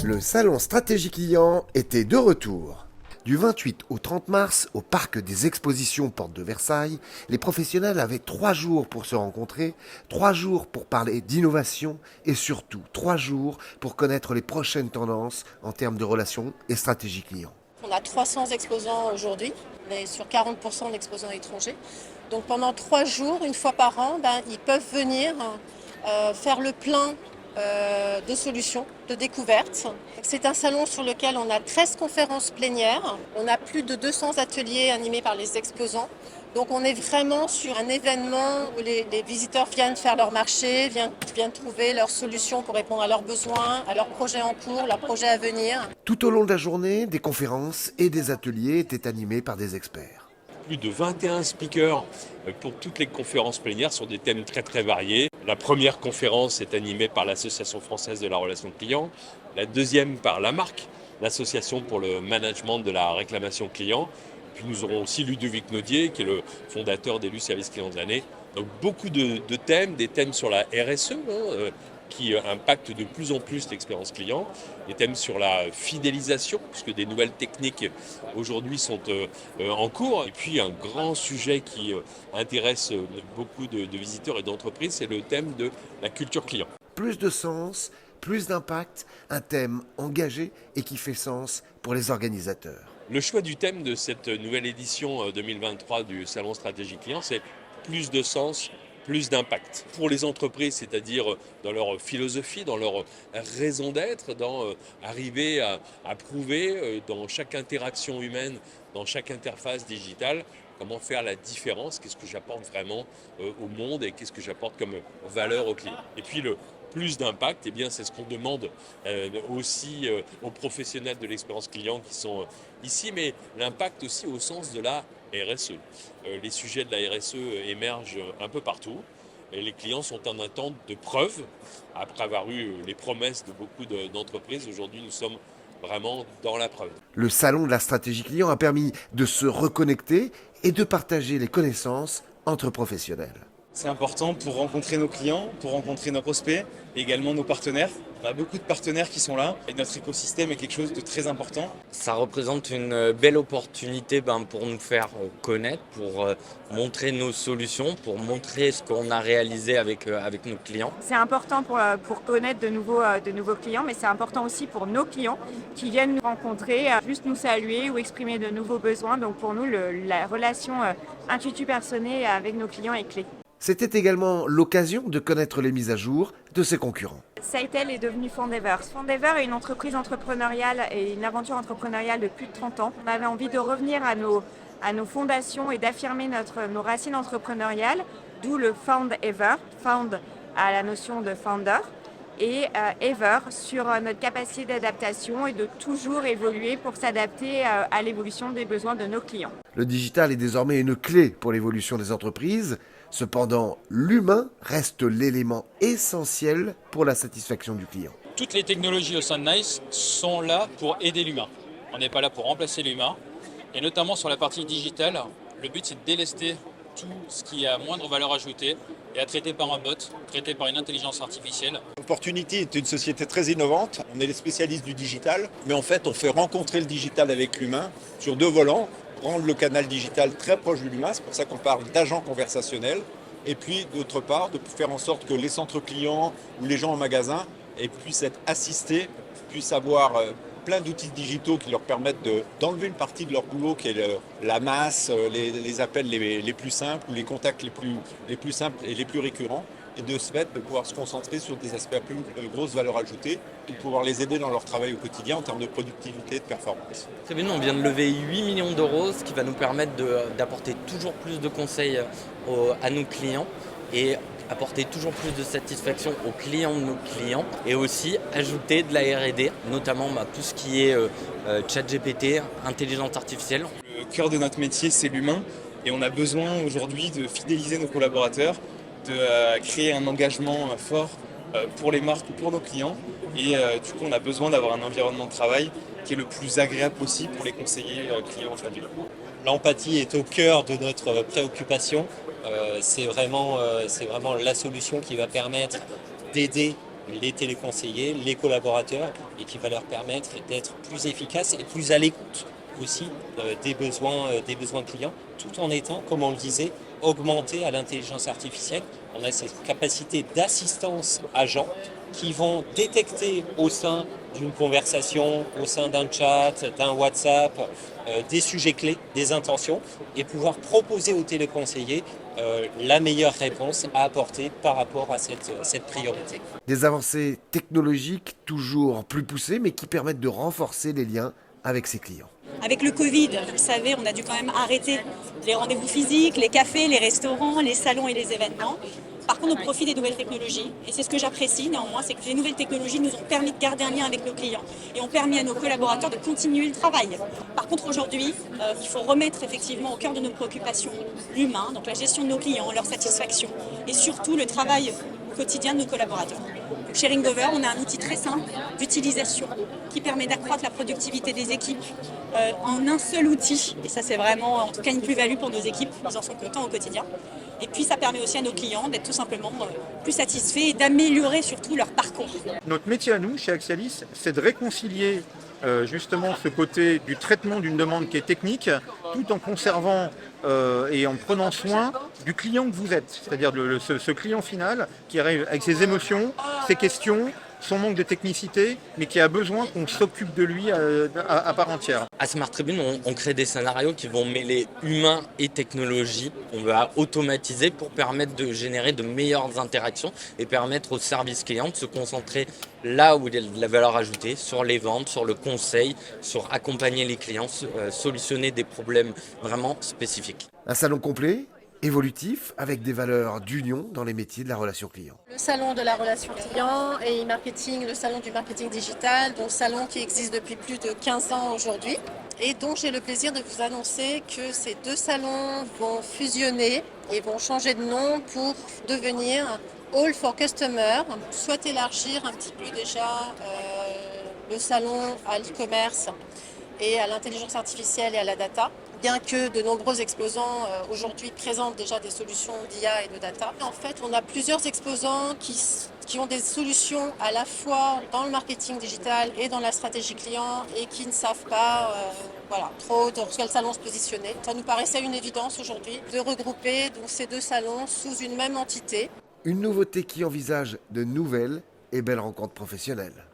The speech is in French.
Le salon Stratégie Client était de retour. Du 28 au 30 mars, au parc des expositions Porte de Versailles, les professionnels avaient 3 jours pour se rencontrer, 3 jours pour parler d'innovation et surtout 3 jours pour connaître les prochaines tendances en termes de relations et stratégie client. On a 300 exposants aujourd'hui, mais sur 40% d'exposants étrangers. Donc pendant 3 jours, une fois par an, ils peuvent venir faire le plein de solutions, de découvertes. C'est un salon sur lequel on a 13 conférences plénières. On a plus de 200 ateliers animés par les exposants. Donc on est vraiment sur un événement où les visiteurs viennent faire leur marché, viennent trouver leurs solutions pour répondre à leurs besoins, à leurs projets en cours, leurs projets à venir. Tout au long de la journée, des conférences et des ateliers étaient animés par des experts. Plus de 21 speakers pour toutes les conférences plénières sur des thèmes très très variés. La première conférence est animée par l'Association française de la relation client, la deuxième par la marque, l'association pour le management de la réclamation client. Puis nous aurons aussi Ludovic Naudier, qui est le fondateur d'Élu Service Client de l'année. Donc beaucoup de thèmes, des thèmes sur la RSE, qui impactent de plus en plus l'expérience client, des thèmes sur la fidélisation, puisque des nouvelles techniques aujourd'hui sont en cours. Et puis un grand sujet qui intéresse beaucoup de visiteurs et d'entreprises, c'est le thème de la culture client. Plus de sens, plus d'impact, un thème engagé et qui fait sens pour les organisateurs. Le choix du thème de cette nouvelle édition 2023 du Salon Stratégie Client, c'est plus de sens, plus d'impact. Pour les entreprises, c'est-à-dire dans leur philosophie, dans leur raison d'être, dans arriver à prouver dans chaque interaction humaine, dans chaque interface digitale, comment faire la différence, qu'est-ce que j'apporte vraiment au monde et qu'est-ce que j'apporte comme valeur aux clients. Et puis le plus d'impact, eh bien, c'est ce qu'on demande aussi aux professionnels de l'expérience client qui sont ici, mais l'impact aussi au sens de la RSE. Les sujets de la RSE émergent un peu partout et les clients sont en attente de preuves. Après avoir eu les promesses de beaucoup d'entreprises, aujourd'hui nous sommes vraiment dans la preuve. Le salon de la stratégie client a permis de se reconnecter et de partager les connaissances entre professionnels. C'est important pour rencontrer nos clients, pour rencontrer nos prospects et également nos partenaires. On a beaucoup de partenaires qui sont là et notre écosystème est quelque chose de très important. Ça représente une belle opportunité pour nous faire connaître, pour montrer nos solutions, pour montrer ce qu'on a réalisé avec nos clients. C'est important pour connaître de nouveaux clients, mais c'est important aussi pour nos clients qui viennent nous rencontrer, juste nous saluer ou exprimer de nouveaux besoins. Donc pour nous, la relation intuitu-personnée avec nos clients est clé. C'était également l'occasion de connaître les mises à jour de ses concurrents. Sitel est devenu Fondever. Fondever est une entreprise entrepreneuriale et une aventure entrepreneuriale de plus de 30 ans. On avait envie de revenir à nos fondations et d'affirmer nos racines entrepreneuriales, d'où le Found Ever, Found à la notion de founder, et Ever sur notre capacité d'adaptation et de toujours évoluer pour s'adapter à l'évolution des besoins de nos clients. Le digital est désormais une clé pour l'évolution des entreprises. Cependant, l'humain reste l'élément essentiel pour la satisfaction du client. Toutes les technologies au sein de NICE sont là pour aider l'humain. On n'est pas là pour remplacer l'humain. Et notamment sur la partie digitale, le but c'est de délester tout ce qui a moindre valeur ajoutée et à traiter par un bot, traité par une intelligence artificielle. Opportunity est une société très innovante. On est les spécialistes du digital, mais en fait on fait rencontrer le digital avec l'humain sur 2 volants. Rendre le canal digital très proche de l'humain, c'est pour ça qu'on parle d'agents conversationnels. Et puis d'autre part, de faire en sorte que les centres clients ou les gens en magasin puissent être assistés, puissent avoir plein d'outils digitaux qui leur permettent d'enlever une partie de leur boulot qui est la masse, les appels les plus simples ou les contacts les plus simples et les plus récurrents. Et de ce fait, de pouvoir se concentrer sur des aspects à plus grosse valeur ajoutée et de pouvoir les aider dans leur travail au quotidien en termes de productivité et de performance. Très bien, on vient de lever 8 millions d'euros, ce qui va nous permettre d'apporter toujours plus de conseils à nos clients et apporter toujours plus de satisfaction aux clients de nos clients et aussi ajouter de la R&D, notamment tout ce qui est ChatGPT, intelligence artificielle. Le cœur de notre métier, c'est l'humain et on a besoin aujourd'hui de fidéliser nos collaborateurs, de créer un engagement fort pour les marques ou pour nos clients. Et du coup, on a besoin d'avoir un environnement de travail qui est le plus agréable possible pour les conseillers clients aujourd'hui. L'empathie est au cœur de notre préoccupation. C'est vraiment la solution qui va permettre d'aider les téléconseillers, les collaborateurs, et qui va leur permettre d'être plus efficaces et plus à l'écoute aussi des besoins clients, tout en étant, comme on le disait, augmenté à l'intelligence artificielle. On a cette capacité d'assistance agent qui vont détecter au sein d'une conversation, au sein d'un chat, d'un WhatsApp, des sujets clés, des intentions, et pouvoir proposer aux téléconseillers la meilleure réponse à apporter par rapport à cette priorité. Des avancées technologiques toujours plus poussées, mais qui permettent de renforcer les liens avec ses clients. Avec le Covid, vous savez, on a dû quand même arrêter les rendez-vous physiques, les cafés, les restaurants, les salons et les événements. Par contre, on profite des nouvelles technologies. Et c'est ce que j'apprécie néanmoins, c'est que les nouvelles technologies nous ont permis de garder un lien avec nos clients et ont permis à nos collaborateurs de continuer le travail. Par contre, aujourd'hui, il faut remettre effectivement au cœur de nos préoccupations l'humain, donc la gestion de nos clients, leur satisfaction et surtout le travail au quotidien de nos collaborateurs. Donc, chez Ringover, on a un outil très simple d'utilisation qui permet d'accroître la productivité des équipes en un seul outil. Et ça, c'est vraiment en tout cas une plus-value pour nos équipes. Ils en sont contents au quotidien. Et puis, ça permet aussi à nos clients d'être tout simplement plus satisfaits et d'améliorer surtout leur parcours. Notre métier à nous, chez Axialis, c'est de réconcilier justement ce côté du traitement d'une demande qui est technique, tout en conservant et en prenant soin du client que vous êtes, c'est-à-dire ce client final qui arrive avec ses émotions, ses questions, son manque de technicité, mais qui a besoin qu'on s'occupe de lui à part entière. À Smart Tribune, on crée des scénarios qui vont mêler humain et technologie. On va automatiser pour permettre de générer de meilleures interactions et permettre au service client de se concentrer là où il y a de la valeur ajoutée, sur les ventes, sur le conseil, sur accompagner les clients, solutionner des problèmes vraiment spécifiques. Un salon complet, évolutif, avec des valeurs d'union dans les métiers de la relation client. Le salon de la relation client et e-marketing, le salon du marketing digital, donc salon qui existe depuis plus de 15 ans aujourd'hui et dont j'ai le plaisir de vous annoncer que ces deux salons vont fusionner et vont changer de nom pour devenir All for Customer, soit élargir un petit peu déjà le salon à l'e-commerce et à l'intelligence artificielle et à la data. Bien que de nombreux exposants aujourd'hui présentent déjà des solutions d'IA et de data. En fait, on a plusieurs exposants qui ont des solutions à la fois dans le marketing digital et dans la stratégie client et qui ne savent pas trop dans quel salon se positionner. Ça nous paraissait une évidence aujourd'hui de regrouper donc, ces deux salons sous une même entité. Une nouveauté qui envisage de nouvelles et belles rencontres professionnelles.